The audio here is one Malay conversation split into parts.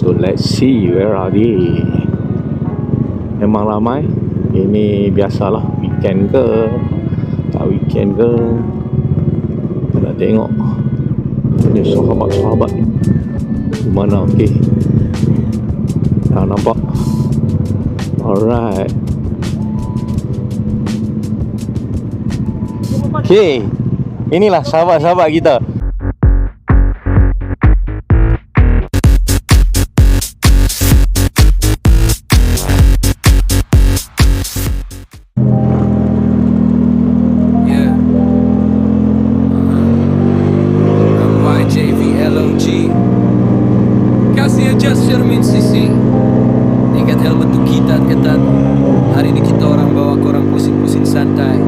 So let's see where are they. Memang ramai. Ini biasalah, weekend ke tak weekend ke. Kita nak tengok ini sahabat-sahabat di mana. Okay, dah nampak. Alright. Okay, inilah sahabat-sahabat kita. Hari ini kita orang bawa korang pusing-pusing santai.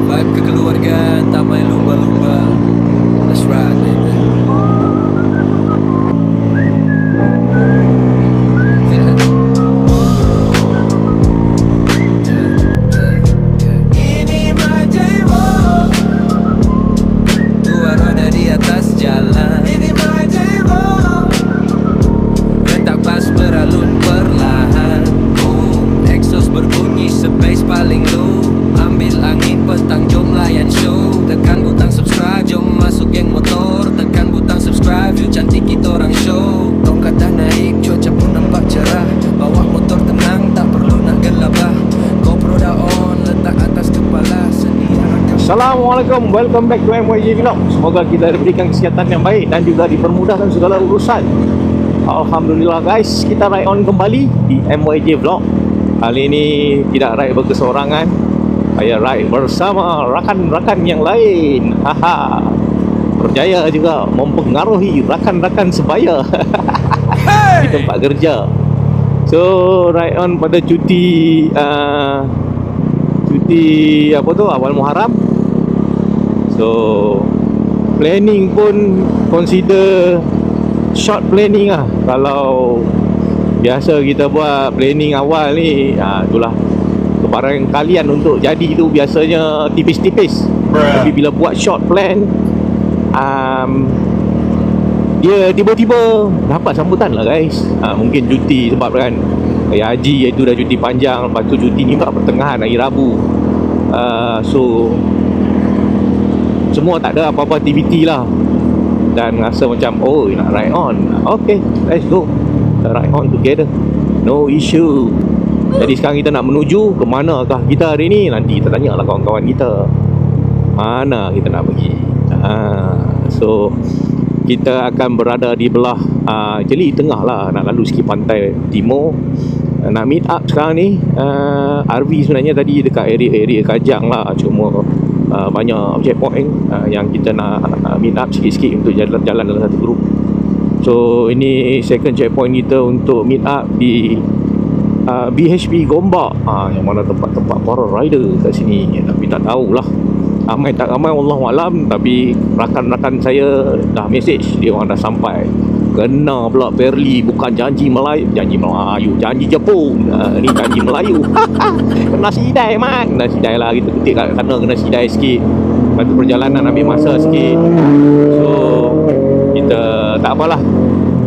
Vibe kekeluargaan, tak main lumba-lumba. Let's ride, baby. Ini Majewo, dua roda di atas jalan. Ini Majewo, kereta pas beralun perlahan. Exhaust berbunyi sebass paling low. Ambil angin petang, jom layan show. Tekan butang subscribe, jom masuk geng motor. Tekan butang subscribe, view cantik kita orang show. Tongkat dah naik, cuaca pun nampak cerah. Bawa motor tenang, tak perlu nak gelabah. GoPro dah on, letak atas kepala. Assalamualaikum, welcome back to MYJ Vlog. Semoga kita diberikan kesihatan yang baik dan juga dipermudahkan segala urusan. Alhamdulillah guys, kita ride on kembali di MYJ Vlog. Kali ini tidak ride berkesorangan, saya ride bersama rakan-rakan yang lain. Haha, berjaya juga mempengaruhi rakan-rakan sebaya di tempat kerja. So ride on pada cuti apa tu, awal Muharram. So planning pun consider short planning lah. Kalau biasa kita buat planning awal ni, itulah kebaran kalian untuk jadi tu biasanya tipis-tipis. Tapi bila buat short plan, dia tiba-tiba dapat sambutan lah guys. Mungkin cuti sebab kan Raya Haji, iaitu dah cuti panjang. Lepas tu cuti ni pertengahan hari Rabu. So semua tak ada apa-apa aktiviti lah. Dan rasa macam, oh nak ride on. Okay, let's go, ride on together, no issue. Jadi sekarang kita nak menuju ke manakah kita hari ni? Nanti kita tanyalah kawan-kawan kita mana kita nak pergi. So kita akan berada di belah jeli tengah lah, nak lalu sikit pantai timur. Nak meet up sekarang ni. RV sebenarnya tadi dekat area Kajang lah, cuma banyak checkpoint yang kita nak meet up sikit-sikit untuk jalan dalam satu grup. So ini second checkpoint kita untuk meet up di BHP Gombak, yang mana tempat-tempat para rider kat sini. Tapi tak tahulah ramai tak ramai, wallahualam. Tapi rakan-rakan saya dah message, dia orang dah sampai. Kena pula Perli, bukan janji Melayu, janji Jepun. Ni janji Melayu. Kena sidai man, kena sidai lah, kita ketik kat sana, kena sidai sikit. Lepas tu perjalanan ambil masa sikit. So kita tak apalah,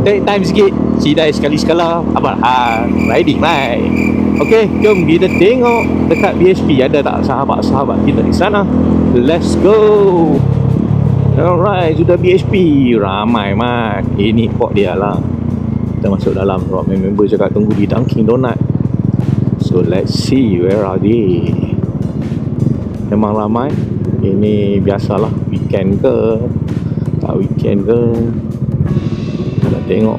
take time sikit, sidai sekali-sekala. Riding right. Okay, jom kita tengok dekat BHP ada tak sahabat-sahabat kita di sana. Let's go. Alright, sudah BHP. Ramai mat. Ini port dia lah. Kita masuk dalam. Member cakap tunggu di Dunkin Donut. So let's see where are they. Memang ramai. Ini biasalah, weekend ke tak weekend ke. Kita nak tengok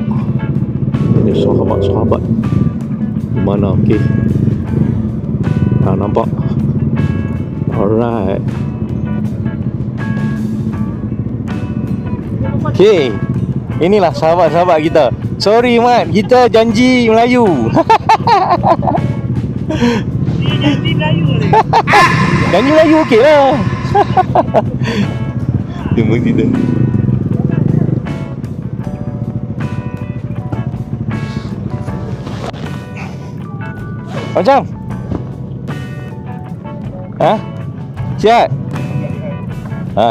ini sahabat-sahabat di mana. Okay, nampak. Alright. Okay, inilah sahabat-sahabat kita. Sorry mat, kita janji Melayu. Janji Melayu ni. Janji Melayu okey lah. Tunggu kita. Macam? Siap?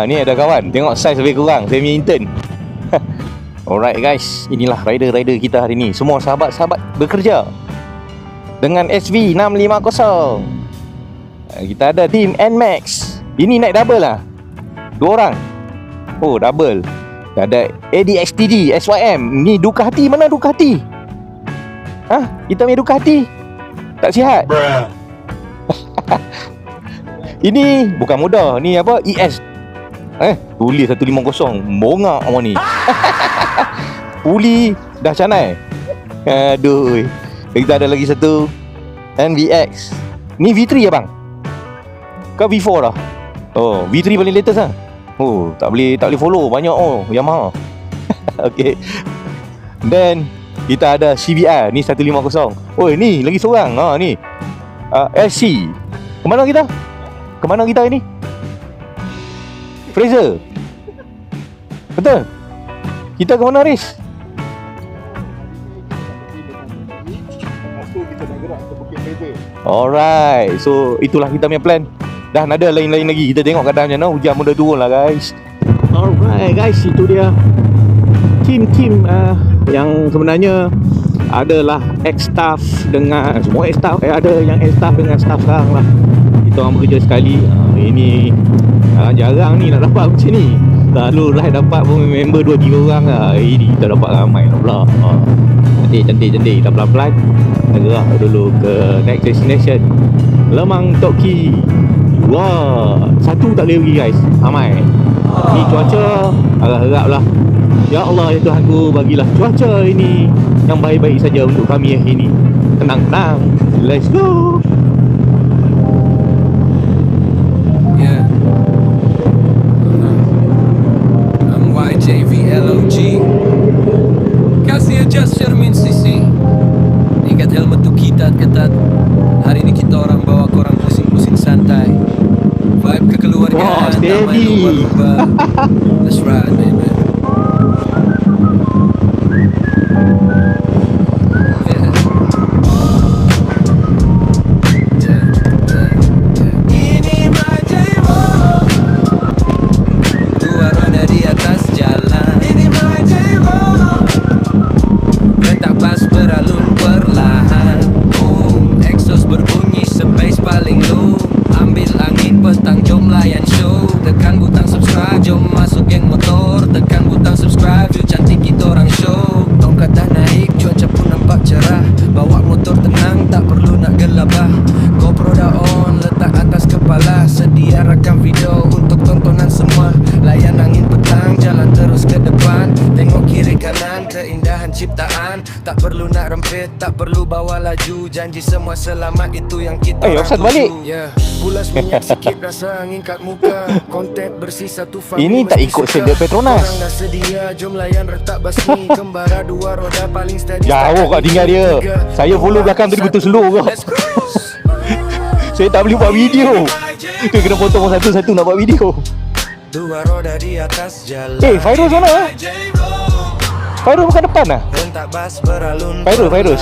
Ni ada kawan. Tengok saiz lebih kurang. Saya punya intern. Alright guys, inilah rider-rider kita hari ni. Semua sahabat-sahabat bekerja dengan SV650. Kita ada tim NMAX. Ini naik double lah, 2 orang. Oh, double. Kita ada ADXTD SYM. Ni Ducati. Mana Ducati? Kita punya Ducati tak sihat. Ini bukan muda. Ni apa? ES. Tulis 150. Bongak awak ni. Puli dah canai. Aduh. Kita ada lagi satu NVX. Ni V3 ya bang? Ke V4 dah? Oh, V3 paling latest lah. Oh, tak boleh follow banyak Yamaha. Okay. Then kita ada CBR. Ni 150. Oh, ni lagi seorang. Ni LC. Kemana kita ini? Fraser. Betul? Kita ke mana, Riz? Alright. So itulah kita punya plan. Dah ada lain-lain lagi. Kita tengok keadaan macam mana. Hujan pun dah turun lah guys. Alright guys, itu dia Tim yang sebenarnya adalah ex-staff dengan semua ex-staff. Ada yang ex-staff dengan staff sekarang lah. Kita orang bekerja sekali. Ini jarang ni nak dapat macam ni. Selalu ride dapat pun member 2-3 orang lah. Ini kita dapat ramai lah pula. Cantik. Kita pelan-pelan gerak dulu ke next destination, Lemang Tok Ki. Wah, satu tak boleh pergi guys, ramai. Ni cuaca harap-harap lah, ya Allah ya Tuhanku, bagilah cuaca ini yang baik-baik saja untuk kami hari ini. Tenang-tenang. Let's go. JVLOG. Kasih aja Shermin CC. Ikat helmet tu ketat. Hari ni kita orang bawa korang pusing-pusing santai. Vibe kekeluargaan. Damai lumba-lumba. Let's ride baby. Ciptaan tak perlu nak rempit, tak perlu bawa laju, janji semua selamat itu yang kita offside balik. Bulas minyak sikit rasa angin kat muka. Konten bersih satu family. Ini tak ikut sedek Petronas. Orang dah sedia, jom layan retak basmi. Kembara 2 roda paling steady. Jauh kat tinggal dia. Saya follow belakang tadi betul slow kau. Saya tak boleh buat video. Tu kena potong satu-satu nak buat video. 2 roda di atas jalan. Fairuz mana? Fairuz bukan depan lah. Fairuz.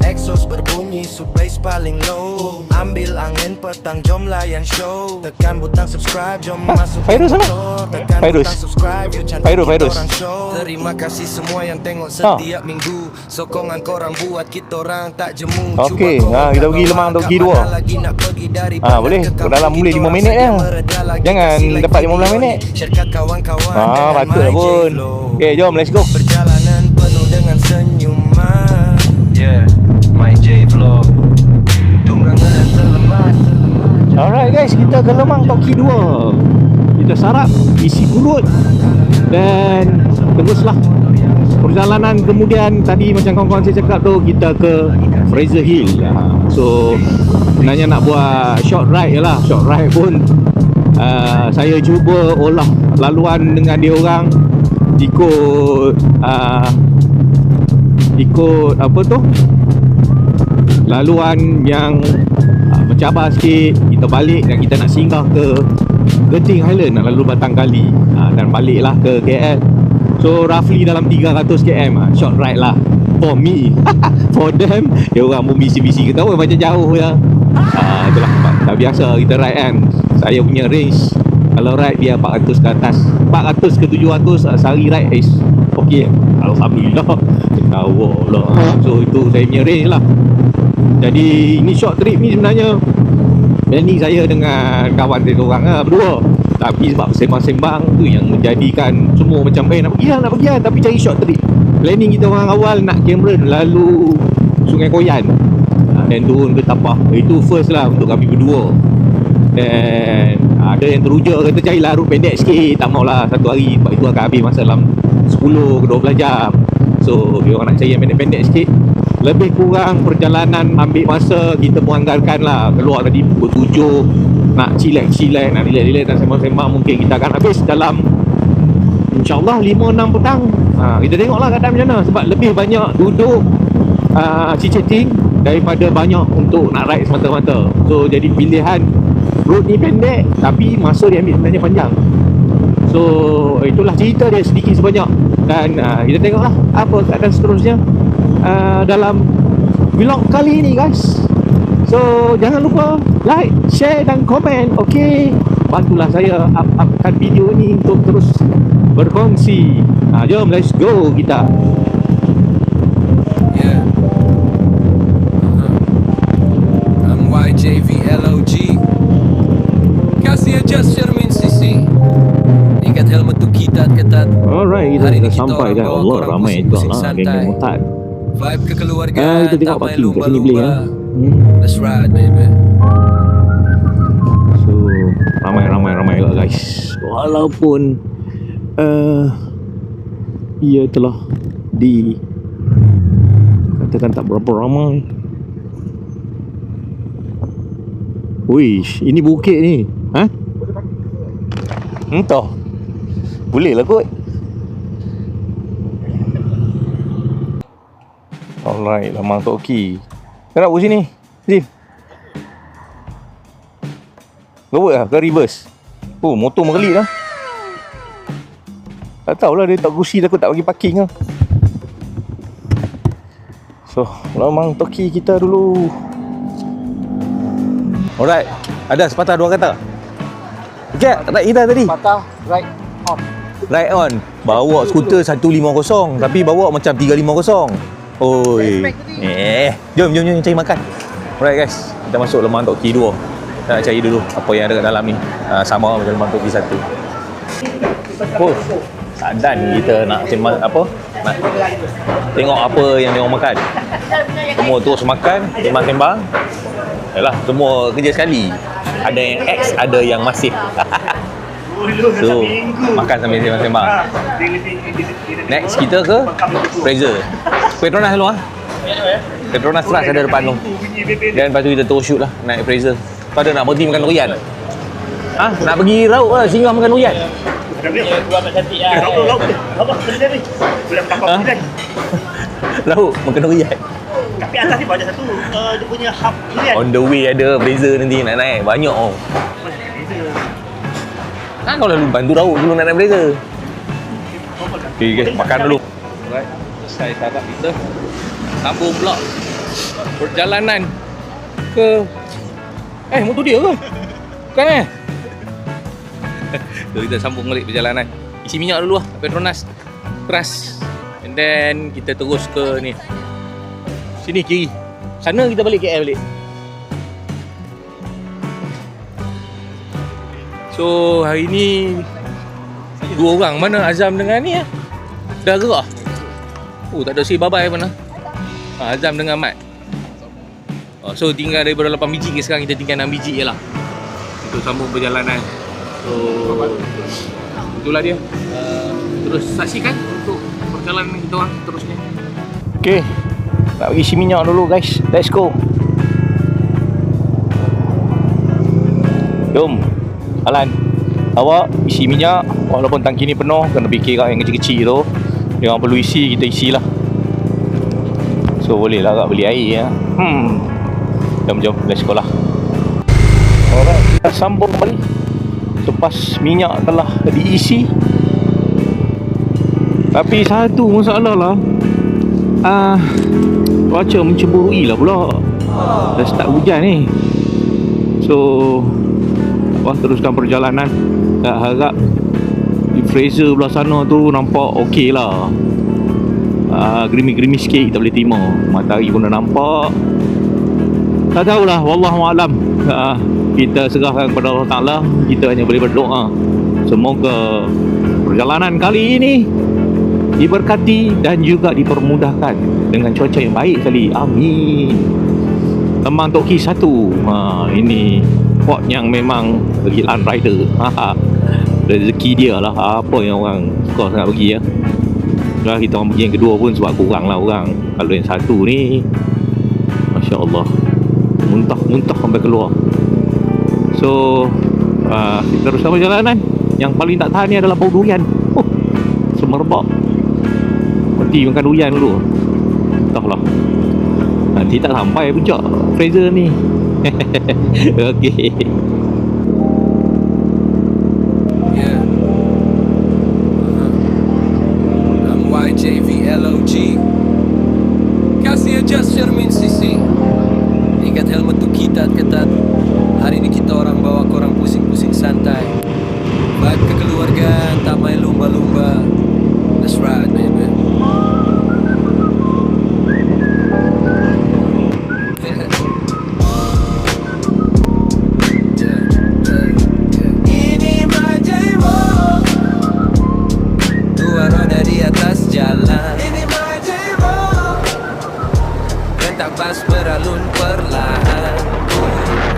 Exhaust berbunyi, subbase paling low. Ambil angin petang, jom layan show. Tekan butang subscribe, jom masuk Fairuz sana? tekan Fairuz. butang subscribe, you cantik Fairuz. orang show. Terima kasih semua yang tengok setiap minggu. Sokongan korang buat kita orang tak jemu. Okey, kita pergi Lemang Tok Ki 2. Boleh, dalam boleh 5 minit je. Jangan dapat 15 minit. Patut lah pun. Okay, jom let's go. Perjalanan penuh dengan senyuman. My J Vlog. Tunggangan selamat. Alright guys, kita ke Lemang Tok Ki 2. Kita sarap, isi perut dan teruslah perjalanan. Kemudian tadi macam kawan-kawan saya cakap tu, kita ke Fraser Hill. So sebenarnya nak buat short ride je lah. Short ride pun saya cuba olah laluan dengan dia orang, ikut apa tu, laluan yang mencabar sikit. Kita balik dan kita nak singgah ke Genting Highland, nak lalu Batang Kali, dan baliklah ke KL. So roughly dalam 300 km. Short ride lah for me. For them, dia orang pun bisi-bisi ketawa macam jauh je. Itulah tak biasa kita ride kan. Saya punya range Kalau ride biar 400 ke atas, 400 ke 700 sehari ride is okey. Alhamdulillah. Tahu lah. So itu saya punya range lah. Jadi ini short trip ni sebenarnya planning saya dengan kawan dia orang lah, berdua. Tapi sebab sembang-sembang tu yang menjadikan semua macam nak pergi lah, tapi cari short trip. Planning kita orang awal nak Cameron lalu Sungai Koyan, dan turun ke Tapah. Itu first lah untuk kami berdua. Dan ada yang teruja kata carilah route pendek sikit, tak maulah satu hari, sebab itu akan habis masa dalam 10 ke 12 jam. So dia orang nak cari yang pendek-pendek sikit. Lebih kurang perjalanan ambil masa kita menganggarkan lah, keluar tadi pukul 7, nak chillax, nak relax dan sembang-sembang, mungkin kita akan habis dalam InsyaAllah 5-6 petang. Kita tengoklah keadaan macam mana, sebab lebih banyak duduk chit-chatting daripada banyak untuk nak ride semata-mata. So jadi pilihan road ni pendek tapi masa dia ambil sebenarnya panjang. So itulah cerita dia sedikit sebanyak. Dan kita tengoklah apa keadaan seterusnya dalam vlog kali ini guys. So jangan lupa like, share dan komen. Okay, bantulah saya upkan video ni untuk terus berkongsi. Jom let's go kita. Yeah. I'm YJVLOG. Kasih adjust Shermin CC. Ingat helmet tu kita ketat. Alright, kita Hari dah ni kita sampai orang dah. bawa Allah korang ramai tu pusing-pusing lah santai. geng-geng mutad. Vibe kekeluargaan Kita tengok tak main parking kat sini boleh lumba-lumba. Let's ride baby. So ramai lah guys. Walaupun ia telah katakan tak berapa ramai. Wish, ini bukit ni. Ha? Entah. Boleh lah kot. Alright, Lamang Toki. Kau nak buat sini? Zim. Kau buat lah ke reverse? Oh, motor mengelit lah. Tak tahulah dia tak gusi, takut tak bagi parking lah. So, Lamang Toki kita dulu. Alright, ada sepatah dua kata. Okay, right kita tadi. Patah right on. Right on. Bawa skuter 150 tapi bawa macam 350. Oi. Jom cari makan. Alright guys, kita masuk Lemang Toki 2. Kita nak cari dulu apa yang ada kat dalam ni. Sama macam Lemang Toki 1. Oh, sadan kita nak sembang apa? Nak tengok apa yang dia orang makan. Semua terus makan, sembang-sembang. Yalah, semua kerja sekali. Ada yang X, ada yang masif. So, makan sambil sembang-sembang. Next kita ke Fraser. Petronas dulu ah. Petronas Trust ada depan tu. Dan lepas tu kita terus shoot lah naik Fraser. Kau ada nak berhenti makan durian? Ha? Nak pergi rauk lah, singgah makan durian. Lauk makan durian. Tapi atas ni banyak satu dia punya hub durian. On the way ada Fraser nanti nak naik. Banyak oh. Kan kau lalu bantu rauk dulu nak naik Fraser. Okay guys, makan dulu. Alright, selesai startup kita. Sambung pula perjalanan ke motor dia ke? Bukan So kita sambung balik perjalanan. Isi minyak dulu lah Petronas Trust. And then kita terus ke ni. Sini kiri. Sana kita balik KL balik. So hari ni dua orang. Mana Azam dengan ni dah gerak. Oh, tak ada say bye-bye mana. Azam dengan Mat. So tinggal daripada 8 biji ke sekarang kita tinggal 6 biji je lah untuk sambung perjalanan. So itulah dia. Terus saksikan untuk perjalanan kita orang seterusnya. Okay, nak pergi isi minyak dulu guys. Let's go. Jom Alan, awak isi minyak. Walaupun tangki ni penuh, kena fikir yang kecil-kecil tu dia orang perlu isi, kita isilah. So boleh lah kak beli air ya. Jom let's go lah. Alright, kita sambung kembali lepas minyak telah diisi. Tapi satu masalah lah, cuaca mencemburui lah pula. Dah start hujan ni. So teruskan perjalanan Harap di Fraser belah sana tu nampak okey lah. Gerimis-gerimis sikit kita boleh terima. Matahari pun dah nampak. Tak tahulah, wallahualam. Kita serahkan kepada Allah Ta'ala. Kita hanya boleh berdoa semoga perjalanan kali ini diberkati dan juga dipermudahkan dengan cuaca yang baik sekali. Amin. Teman Toki 1. Ini spot yang memang kegilaan rider. Rezeki dia lah. Apa yang orang suka sangat pergi ya. Kalau kita orang pergi yang kedua pun sebab kurang lah orang. Kalau yang satu ni, Masya Allah, muntah sampai keluar. So kita teruskan perjalanan. Yang paling tak tahan ni adalah bau durian. Semerbak. Nanti makan durian dulu. Entahlah, nanti tak sampai puncak Fraser ni. Okay. Yeah. I'm YJVLOG. Kasih aja Shermin CC. Ikat helmet tu kita ketat. Hari ini kita orang bawa korang pusing-pusing santai. Vibe kekeluargaan, tak main lumba-lumba. Let's ride, baby. Ini Majevo. Dua roda di atas jalan. Ini Majevo. Rentak bas beralun perlahan.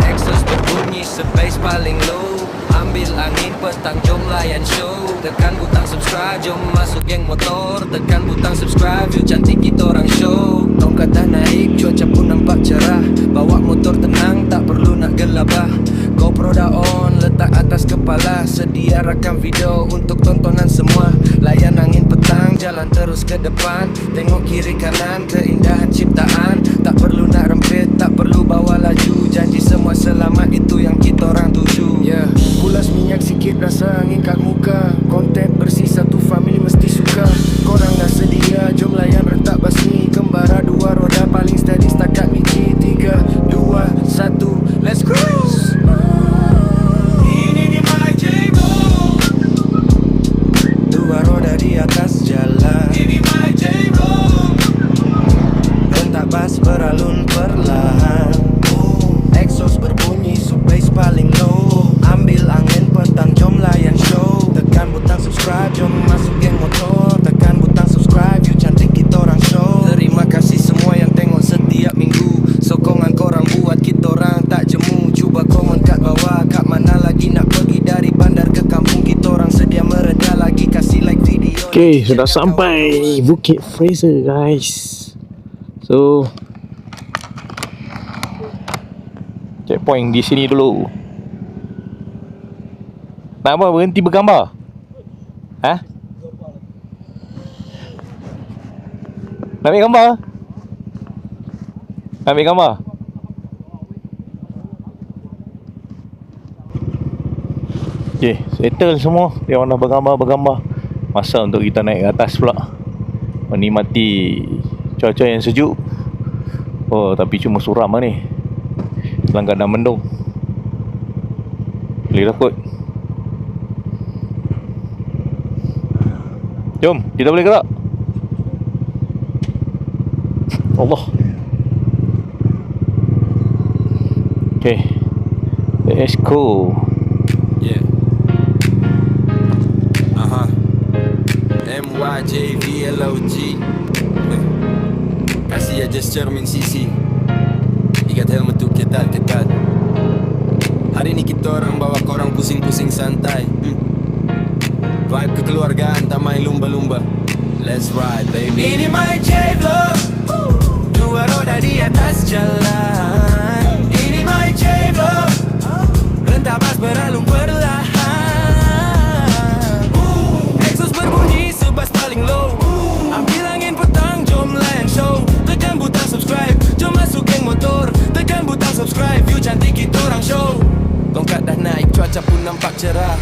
Exhaust berbunyi space paling low. Ambil angin petang, jom layan show. Tekan butang subscribe, jom masuk geng motor. Tekan butang subscribe, view cantik kita orang show. Tongkat dah naik, cuaca pun nampak cerah. Bawa motor tenang, tak perlu nak gelabah. GoPro dah on, letak atas kepala. Sedia rakam video untuk tontonan semua. Layan angin petang, jalan terus ke depan. Tengok kiri kanan, keindahan ciptaan. Tak perlu nak rempit, tak perlu bawa laju. Janji semua selamat, itu yang kita orang tuju. Yeah. Pulas minyak sikit, rasa angin kat muka. Konten bersih, satu family mesti suka. Korang dah sedia, jom layan rentak basmi. Kembara dua roda paling steady setakat Miji. 3, 2, 1, let's cruise. Ini di Majevo. Dua roda di atas jalan. Ini Majevo. Rentak bas beralun perlahan. Exhaust berbunyi, subbase paling low. Ambil angin petang, jom layan show. Tekan butang subscribe, jom masuk geng motor. Tekan butang subscribe, view cantik kita orang show. Terima kasih semua yang tengok setiap minggu. Sokongan korang buat kita orang tak jemu. Cuba komen kat bawah, kat mana lagi nak pergi. Dari bandar ke kampung, kita orang sedia mereda lagi. Kasih like video. Okay, sudah sampai Bukit Fraser guys. So checkpoint di sini dulu. Nak apa? Berhenti bergambar? Ha? Nak ambil gambar? Nak ambil gambar? Okay, settle semua. Dia orang dah bergambar. Masa untuk kita naik ke atas pula, menikmati cuaca yang sejuk. Oh, tapi cuma suram lah ni. Langgar dah mendung. Boleh takut. Jom, kita boleh gerak. Allah. Okay, let's go. Yeah. MYJVLOG. Kasih aja Shermin CC. Ikat helmet tu ketat-ketat. Hari ni kita orang bawa korang pusing-pusing santai. Vibe kekeluargaan, tak main lumba-lumba. Let's ride, baby. Ini Majevo. Dua roda di atas jalan. Ini Majevo. Rentak bas beralun perlahan. Exhaust berbunyi, sebas paling low. Ambil angin petang, jom layan show. Tekan butang subscribe, jom masuk geng motor. Tekan butang subscribe, view cantik kita orang show. Tongkat dah naik, cuaca pun nampak cerah.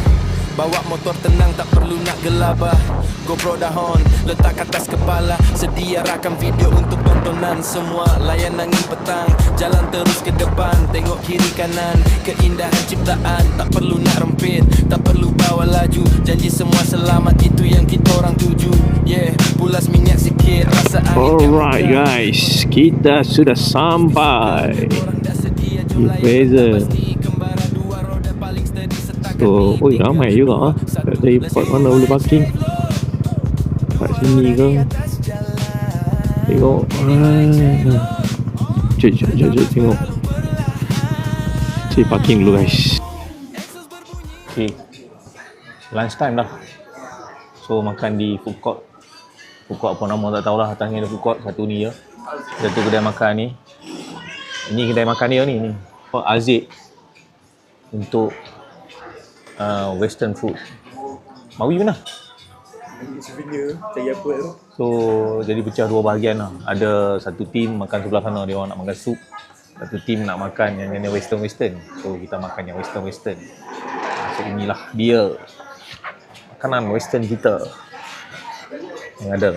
Bawa motor tenang, tak perlu nak gelabah. GoPro dah on, letak atas kepala. Sedia rakam video untuk tontonan semua. Layan angin petang, jalan terus ke depan. Tengok kiri kanan, keindahan ciptaan. Tak perlu nak rempit, tak perlu bawa laju. Janji semua selamat, itu yang kita orang tuju. Yeah, pulas minyak sikit, rasa angin. Alright guys, kita sudah sampai di Fraser. So, oi ramai juga tak tahu part mana boleh parking. Kat sini ke? Tengok. Jom tengok. Cik parking dulu guys. Okay, lunch time dah. So makan di food court. Food court apa nama tak tahulah. Atasnya ada food court satu ni je. Satu kedai makan ni. Ini kedai makan dia ni. Aziz untuk western food. Mawi mana? Souvenir, cari apa tu? So jadi pecah dua bahagian lah. Ada satu team makan sebelah sana, dia orang nak makan sup. Satu team nak makan yang western. So kita makan yang western. So inilah dia makanan western kita yang ada.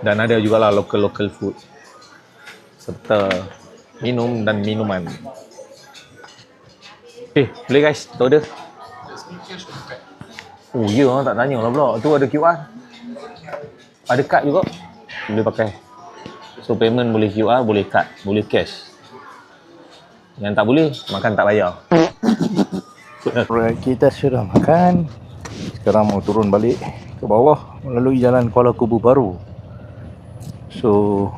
Dan ada jugalah local food serta minum dan minuman. Boleh guys, tu ada. Oh ya, tak tanya lah pula. Tu ada QR. Ada kad juga. Boleh pakai. So payment boleh QR, boleh kad, boleh cash. Yang tak boleh, makan tak bayar. Alright, kita sudah makan. Sekarang mau turun balik ke bawah melalui jalan Kuala Kubu baru. So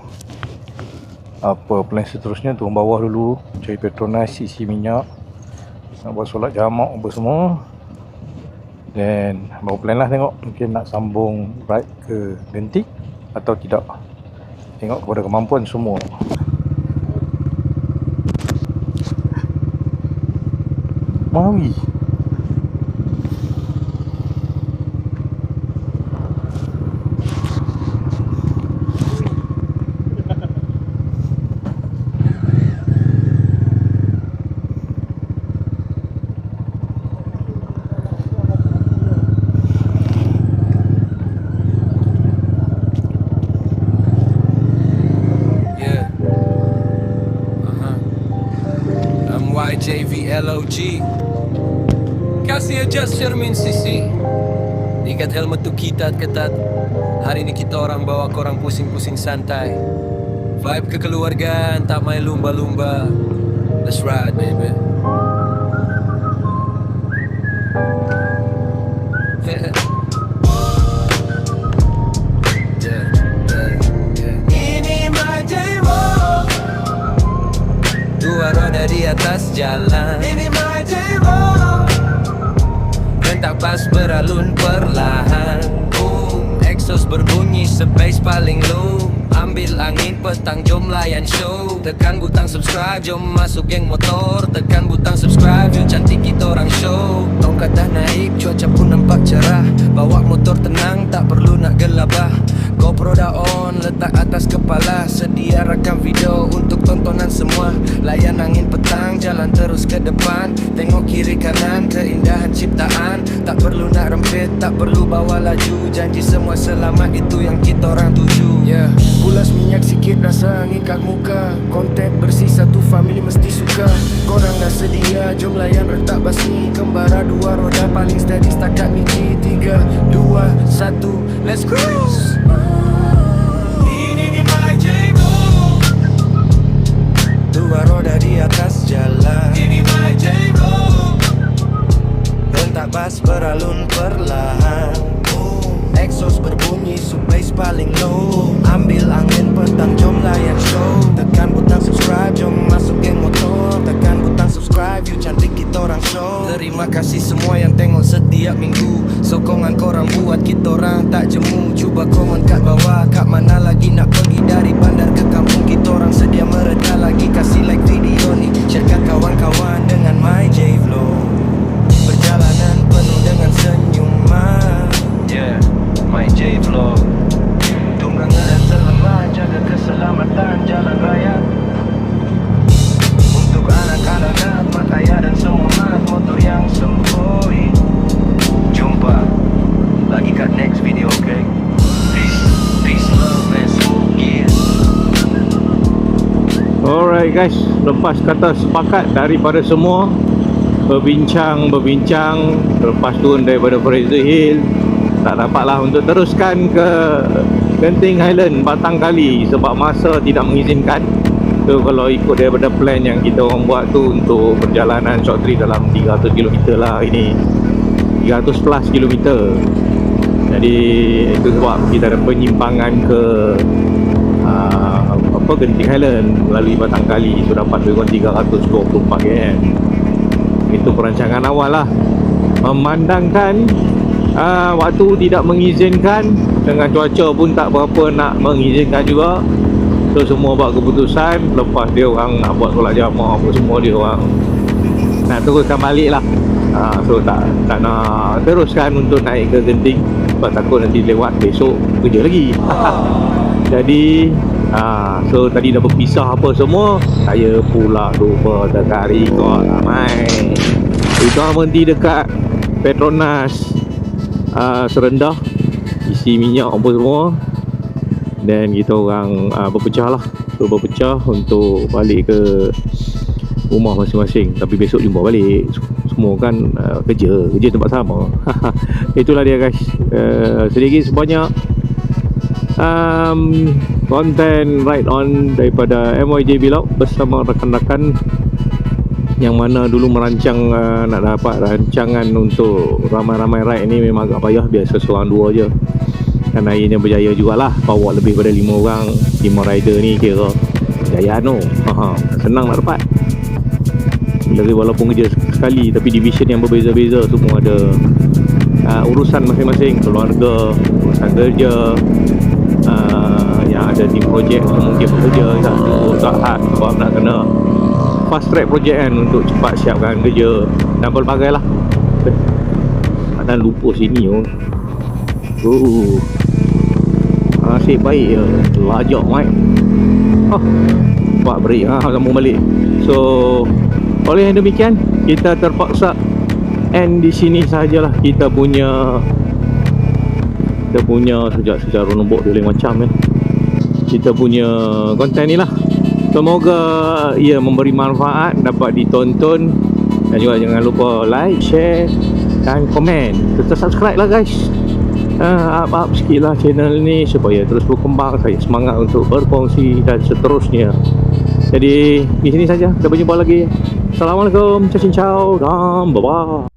apa plan seterusnya? Turun bawah dulu, cari Petronas, isi minyak, nak buat solat jamak apa semua. Dan baru plan lah tengok mungkin nak sambung ride ke Genting atau tidak. Tengok kepada kemampuan semua. Mawi. JVLOG. Kasih adjust Shermin Sisi. Ikat helmet tu kita ketat. Hari ni kita orang bawa korang pusing-pusing santai. Vibe kekeluargaan, tak main lumba-lumba. Let's ride baby. Roda di atas jalan. Ini my J-Mo. Rentak bas beralun perlahan. Boom, exhaust berbunyi space paling low. Ambil angin petang, jom layan show. Tekan butang subscribe, jom masuk geng motor. Tekan butang subscribe, yuk cantik kita orang show. Tongkat dah naik, cuaca pun nampak cerah. Bawa motor tenang, tak perlu nak gelabah. GoPro dah on, letak atas kepala. Sedia rakam video untuk tontonan semua. Layan angin petang, jalan terus ke depan. Tengok kiri kanan, keindahan ciptaan. Tak perlu nak rempit, tak perlu bawa laju. Janji semua selamat, itu yang kita orang tuju. Yeah. Pulas minyak sikit, rasa angin kat muka. Konten bersih, satu family mesti suka. Korang dah sedia, jom layan retak basni. Kembara dua roda paling steady setakat miji. 3, 2, 1, let's cruise. Dua roda di atas jalan. Ini my J-Mo. Rentak bas beralun perlahan. Exhaust berbunyi, subbase paling low. Ambil angin petang, jom layan show. Tekan butang subscribe, jom masuk geng motor. Tekan butang subscribe, you cantik kita orang show. Terima kasih semua yang tengok setiap minggu. Sokongan korang buat kita orang tak jemu. Cuba komen kat bawah, kat mana lagi nak pergi. Dari bandar ke kampung, kita orang sedia mereda lagi. Kasih like video ni, share kat kawan-kawan dengan my J-Vlog. Perjalanan penuh dengan senyuman. Yeah, my J-Vlog. Tunggang dan selamat, jaga keselamatan jalan raya. Untuk anak-anak, mat ayah dan semua mat motor yang sempurna. Alright guys, lepas kata sepakat daripada semua, berbincang, lepas turun daripada Fraser Hill, tak dapatlah untuk teruskan ke Genting Highland Batang Kali sebab masa tidak mengizinkan. So kalau ikut daripada plan yang kita orang buat tu untuk perjalanan short trip dalam 300 km lah ini, 300 plus km. Jadi itu sebab kita ada penyimpangan ke Genting Highland melalui Batang Kali. So dapat lebih kurang 324 km. Itu perancangan awal lah. Memandangkan waktu tidak mengizinkan, dengan cuaca pun tak berapa nak mengizinkan juga. So semua buat keputusan. Lepas dia orang nak buat solat jamaah apa semua, dia orang nak teruskan balik lah. So tak nak teruskan untuk naik ke Genting sebab takut nanti lewat besok kerja lagi. Jadi so tadi dah berpisah apa semua. Saya pula lupa dekat record ramai. Kita berhenti dekat Petronas Serendah, isi minyak apa semua. Dan kita orang berpecah lah. So berpecah untuk balik ke rumah masing-masing. Tapi besok jumpa balik. Semua kan kerja tempat sama. Itulah dia guys. Sedikit sebanyak konten ride on daripada MYJ Vlog bersama rakan-rakan yang mana dulu merancang nak dapat rancangan untuk ramai-ramai ride ni memang agak payah. Biasa seorang dua je, dan akhirnya berjaya jugalah. Bawa lebih pada 5 orang, 5 rider ni kira jayaan tu. Senang nak dapat. Lagi walaupun kerja sekali tapi division yang berbeza-beza, semua ada urusan masing-masing, keluarga, urusan kerja. Yang ada tim projek mungkin bekerja tak hard sebab nak kena fast track projek kan, untuk cepat siapkan kerja dan pelbagai lah. Ada lupa sini nasib baik je lajak mic. Buat break sambung balik. So oleh yang demikian, kita terpaksa end di sini sajalah kita punya secara nombok dia lain macam kan. Kita punya konten ni lah. Semoga ia memberi manfaat, dapat ditonton. Dan juga jangan lupa like, share dan komen. Serta subscribe lah guys. Up sikit lah channel ni supaya terus berkembang. Saya semangat untuk berkongsi dan seterusnya. Jadi di sini saja. Kita berjumpa lagi. Assalamualaikum. Ciao ciao dan bye bye.